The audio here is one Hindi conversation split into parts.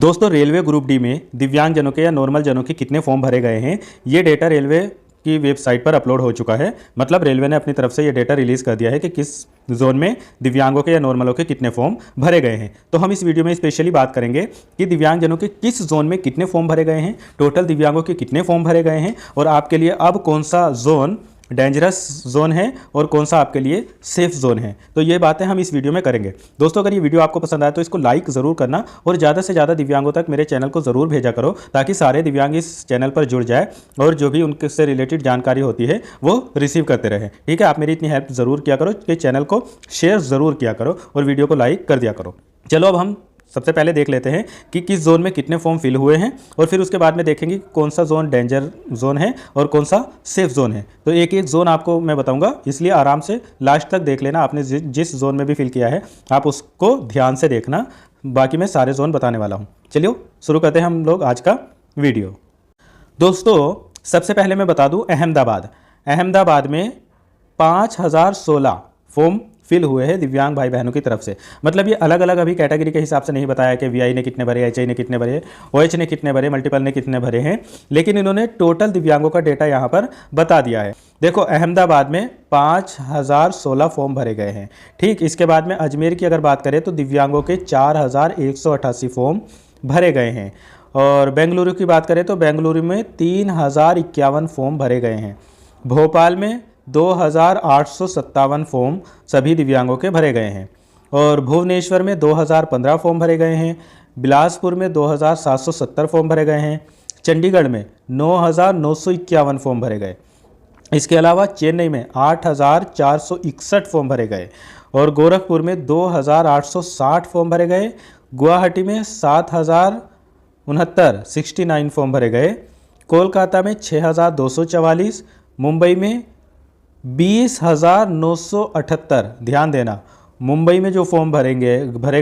दोस्तों रेलवे ग्रुप डी में दिव्यांग जनों के या नॉर्मल जनों के कितने फॉर्म भरे गए हैं, ये डेटा रेलवे की वेबसाइट पर अपलोड हो चुका है। मतलब रेलवे ने अपनी तरफ से ये डेटा रिलीज़ कर दिया है कि किस जोन में दिव्यांगों के या नॉर्मलों के कितने फॉर्म भरे गए हैं। तो हम इस वीडियो में स्पेशली बात करेंगे कि दिव्यांग जनों के किस जोन में कितने फॉर्म भरे गए हैं, टोटल दिव्यांगों के कितने फॉर्म भरे गए हैं और आपके लिए अब कौन सा जोन डेंजरस जोन है और कौन सा आपके लिए सेफ जोन है। तो ये बातें हम इस वीडियो में करेंगे। दोस्तों अगर ये वीडियो आपको पसंद आए तो इसको लाइक ज़रूर करना और ज़्यादा से ज़्यादा दिव्यांगों तक मेरे चैनल को ज़रूर भेजा करो ताकि सारे दिव्यांग इस चैनल पर जुड़ जाए और जो भी उनके से रिलेटेड जानकारी होती है वो रिसीव करते रहे। ठीक है, आप मेरी इतनी हेल्प ज़रूर किया करो कि चैनल को शेयर ज़रूर किया करो और वीडियो को लाइक कर दिया करो। चलो अब हम सबसे पहले देख लेते हैं कि किस जोन में कितने फॉर्म फिल हुए हैं और फिर उसके बाद में देखेंगे कौन सा जोन डेंजर जोन है और कौन सा सेफ जोन है। तो एक एक जोन आपको मैं बताऊंगा, इसलिए आराम से लास्ट तक देख लेना। आपने जिस जोन में भी फिल किया है आप उसको ध्यान से देखना, बाकी मैं सारे जोन बताने वाला हूँ। चलिए शुरू करते हैं हम लोग आज का वीडियो। दोस्तों सबसे पहले मैं बता दूँ अहमदाबाद में 5016 फॉर्म फिल हुए हैं दिव्यांग भाई बहनों की तरफ से। मतलब ये अलग अलग अभी कैटेगरी के हिसाब से नहीं बताया कि वीआई ने कितने भरे, एचआई ने कितने भरे, ओएच ने कितने भरे, मल्टीपल ने कितने भरे हैं, लेकिन इन्होंने टोटल दिव्यांगों का डेटा यहाँ पर बता दिया है। देखो अहमदाबाद में 5016 फॉर्म भरे गए हैं। ठीक, इसके बाद में अजमेर की अगर बात करें तो दिव्यांगों के 4188 फॉर्म भरे गए हैं और बेंगलुरु की बात करें तो बेंगलुरु में 3051 फॉर्म भरे गए हैं। भोपाल में 2857 फॉर्म सभी दिव्यांगों के भरे गए हैं और भुवनेश्वर में 2015 फॉर्म भरे गए हैं। बिलासपुर में 2770 फॉर्म भरे गए हैं। चंडीगढ़ में 9951 फॉर्म भरे गए। इसके अलावा चेन्नई में 8461 फॉर्म भरे गए और गोरखपुर में 2860 फॉर्म भरे गए। गुवाहाटी में 7069 फॉर्म भरे गए। कोलकाता में 6244, मुंबई में 20,978। ध्यान देना, मुंबई में जो फॉर्म भरे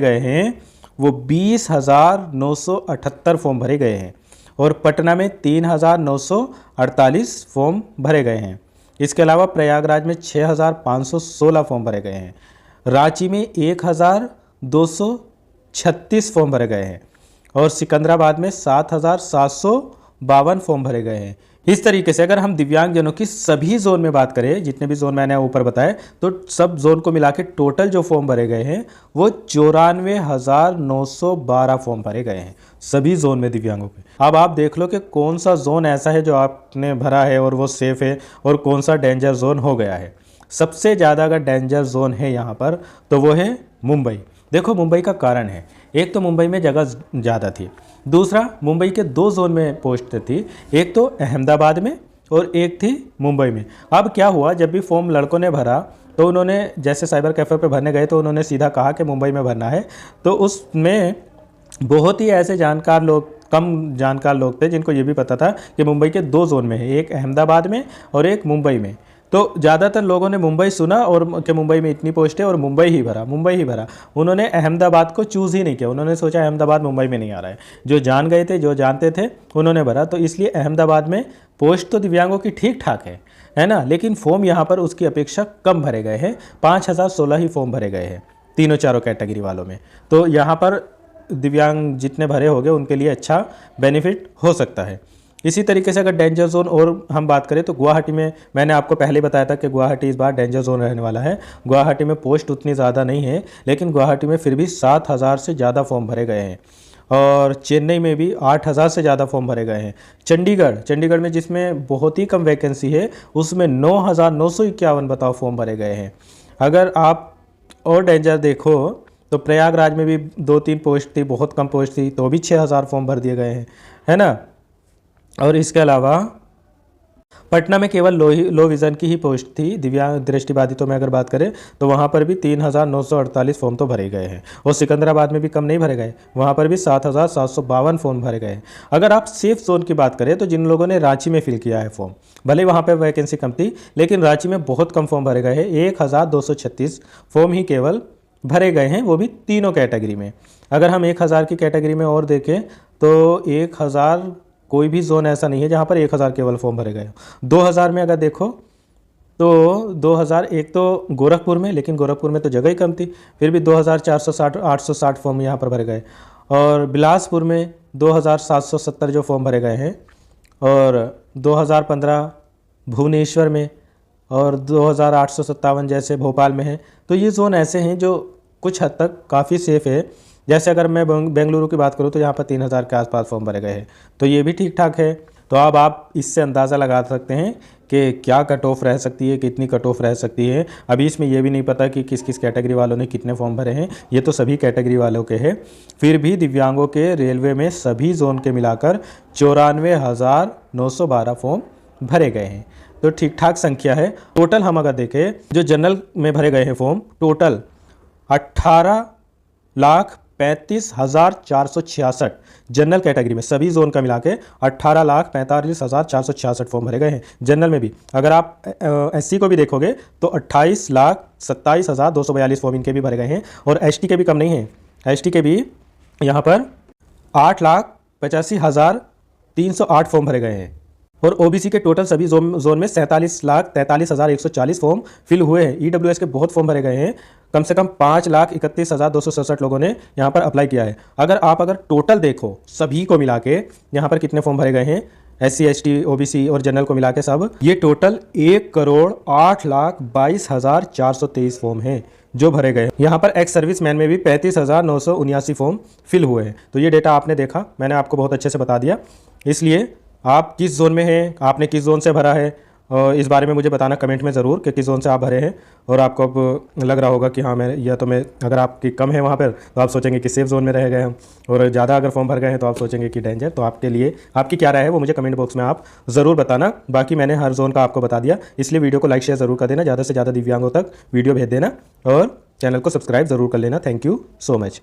गए हैं वो 20,978 फॉर्म भरे गए हैं और पटना में 3,948 फॉर्म भरे गए हैं। इसके अलावा प्रयागराज में 6,516 फॉर्म भरे गए हैं। रांची में 1,236 फॉर्म भरे गए हैं और सिकंदराबाद में 7,752 फॉर्म भरे गए हैं। इस तरीके से अगर हम दिव्यांग जनों की सभी जोन में बात करें, जितने भी जोन मैंने ऊपर बताए, तो सब जोन को मिला के टोटल जो फॉर्म भरे गए हैं वो 94,912 फॉर्म भरे गए हैं सभी जोन में दिव्यांगों के। अब आप देख लो कि कौन सा जोन ऐसा है जो आपने भरा है और वो सेफ है और कौन सा डेंजर जोन हो गया है। सबसे ज़्यादा अगर डेंजर जोन है यहाँ पर तो वो है मुंबई। देखो मुंबई का कारण है, एक तो मुंबई में जगह ज़्यादा थी, दूसरा मुंबई के 2 जोन में पोस्ट थी, एक तो अहमदाबाद में और एक थी मुंबई में। अब क्या हुआ, जब भी फॉर्म लड़कों ने भरा तो उन्होंने जैसे साइबर कैफ़े पे भरने गए तो उन्होंने सीधा कहा कि मुंबई में भरना है। तो उसमें बहुत ही ऐसे कम जानकार लोग थे जिनको ये भी पता था कि मुंबई के 2 जोन में है, एक अहमदाबाद में और एक मुंबई में। तो ज़्यादातर लोगों ने मुंबई सुना और कि मुंबई में इतनी पोस्ट है और मुंबई ही भरा। उन्होंने अहमदाबाद को चूज़ ही नहीं किया, उन्होंने सोचा अहमदाबाद मुंबई में नहीं आ रहा है। जो जान गए थे, जो जानते थे, उन्होंने भरा। तो इसलिए अहमदाबाद में पोस्ट तो दिव्यांगों की ठीक ठाक है ना, लेकिन फॉर्म यहाँ पर उसकी अपेक्षा कम भरे गए हैं। 5016 ही फॉर्म भरे गए हैं तीनों चारों कैटेगरी वालों में। तो यहाँ पर दिव्यांग जितने भरे होंगे उनके लिए अच्छा बेनिफिट हो सकता है। इसी तरीके से अगर डेंजर जोन और हम बात करें तो गुवाहाटी में मैंने आपको पहले बताया था कि गुवाहाटी इस बार डेंजर जोन रहने वाला है। गुवाहाटी में पोस्ट उतनी ज़्यादा नहीं है, लेकिन गुवाहाटी में फिर भी 7,000 से ज़्यादा फॉर्म भरे गए हैं और चेन्नई में भी 8,000 से ज़्यादा फॉर्म भरे गए हैं। चंडीगढ़ में जिसमें बहुत ही कम वैकेंसी है उसमें 9,951 बताओ फॉर्म भरे गए हैं। अगर आप और डेंजर देखो तो प्रयागराज में भी 2-3 पोस्ट थी, बहुत कम पोस्ट थी, तो भी 6,000 फॉर्म भर दिए गए हैं, है ना। और इसके अलावा पटना में केवल लो विज़न की ही पोस्ट थी दिव्यांग दृष्टिबाधितों में अगर बात करें तो वहाँ पर भी 3,948 फॉर्म तो भरे गए हैं और सिकंदराबाद में भी कम नहीं भरे गए, वहाँ पर भी 7,752 फॉर्म भरे गए हैं। अगर आप सेफ जोन की बात करें तो जिन लोगों ने रांची में फिल किया है फॉर्म, भले वहाँ पर वैकेंसी कम थी लेकिन रांची में बहुत कम फॉर्म भरे गए हैं। 1,236 फॉर्म ही केवल भरे गए हैं, वो भी तीनों कैटेगरी में। अगर हम 1,000 की कैटेगरी में और देखें तो 1,000 कोई भी जोन ऐसा नहीं है जहाँ पर 1,000 केवल फॉर्म भरे गए। 2,000 में अगर देखो तो 2000 एक तो गोरखपुर में, लेकिन गोरखपुर में तो जगह ही कम थी, फिर भी 2460 860 फॉर्म यहाँ पर भरे गए। और बिलासपुर में 2770 जो फॉर्म भरे गए हैं, और 2015 भुवनेश्वर में, और 2857 जैसे भोपाल में है। तो ये ज़ोन ऐसे हैं जो कुछ हद तक काफ़ी सेफ़ है। जैसे अगर मैं बेंगलुरु की बात करूँ तो यहाँ पर 3000 के आसपास फॉर्म भरे गए हैं, तो ये भी ठीक ठाक है। तो अब आप इससे अंदाज़ा लगा सकते हैं कि क्या कट ऑफ रह सकती है, कितनी कट ऑफ रह सकती है। अभी इसमें ये भी नहीं पता कि किस किस कैटेगरी वालों ने कितने फॉर्म भरे हैं, ये तो सभी कैटेगरी वालों के हैं। फिर भी दिव्यांगों के रेलवे में सभी जोन के मिलाकर 94,912 फॉर्म भरे गए हैं, तो ठीक ठाक संख्या है। टोटल हम अगर देखें जो जनरल में भरे गए हैं फॉर्म, टोटल 18,35,466 जनरल कैटेगरी में सभी जोन का मिला के 18,45,466 फॉर्म भरे गए हैं। जनरल में भी अगर आप एससी को भी देखोगे तो 28,27,242 फॉर्म इनके भी भरे गए हैं, और एसटी के भी कम नहीं हैं। एसटी के भी यहाँ पर 8,85,308 फॉर्म भरे गए हैं, और ओबीसी के टोटल सभी जोन में 47,43,140 फॉर्म फिल हुए हैं। ईडब्ल्यूएस के बहुत फॉर्म भरे गए हैं, कम से कम 5,31,267 लोगों ने यहाँ पर अप्लाई किया है। अगर टोटल देखो सभी को मिला के यहाँ पर कितने फॉर्म भरे गए हैं, एससी एसटी ओबीसी और जनरल को मिला के सब, ये टोटल 1,08,22,423 फॉर्म हैं जो भरे गए। यहाँ पर एक्स सर्विस मैन में भी 35,979 फॉर्म फिल हुए हैं। तो ये डेटा आपने देखा, मैंने आपको बहुत अच्छे से बता दिया। इसलिए आप किस जोन में हैं, आपने किस जोन से भरा है, और इस बारे में मुझे बताना कमेंट में ज़रूर कि किस जोन से आप भरे हैं। और आपको अब लग रहा होगा कि हाँ मैं अगर आपकी कम है वहाँ पर तो आप सोचेंगे कि सेफ जोन में रह गए हम, और ज़्यादा अगर फॉर्म भर गए हैं तो आप सोचेंगे कि डेंजर। तो आपके लिए आपकी क्या राय है वो मुझे कमेंट बॉक्स में आप ज़रूर बताना। बाकी मैंने हर जोन का आपको बता दिया, इसलिए वीडियो को लाइक शेयर ज़रूर कर देना, ज़्यादा से ज़्यादा दिव्यांगों तक वीडियो भेज देना, और चैनल को सब्सक्राइब ज़रूर कर लेना। Thank you so much.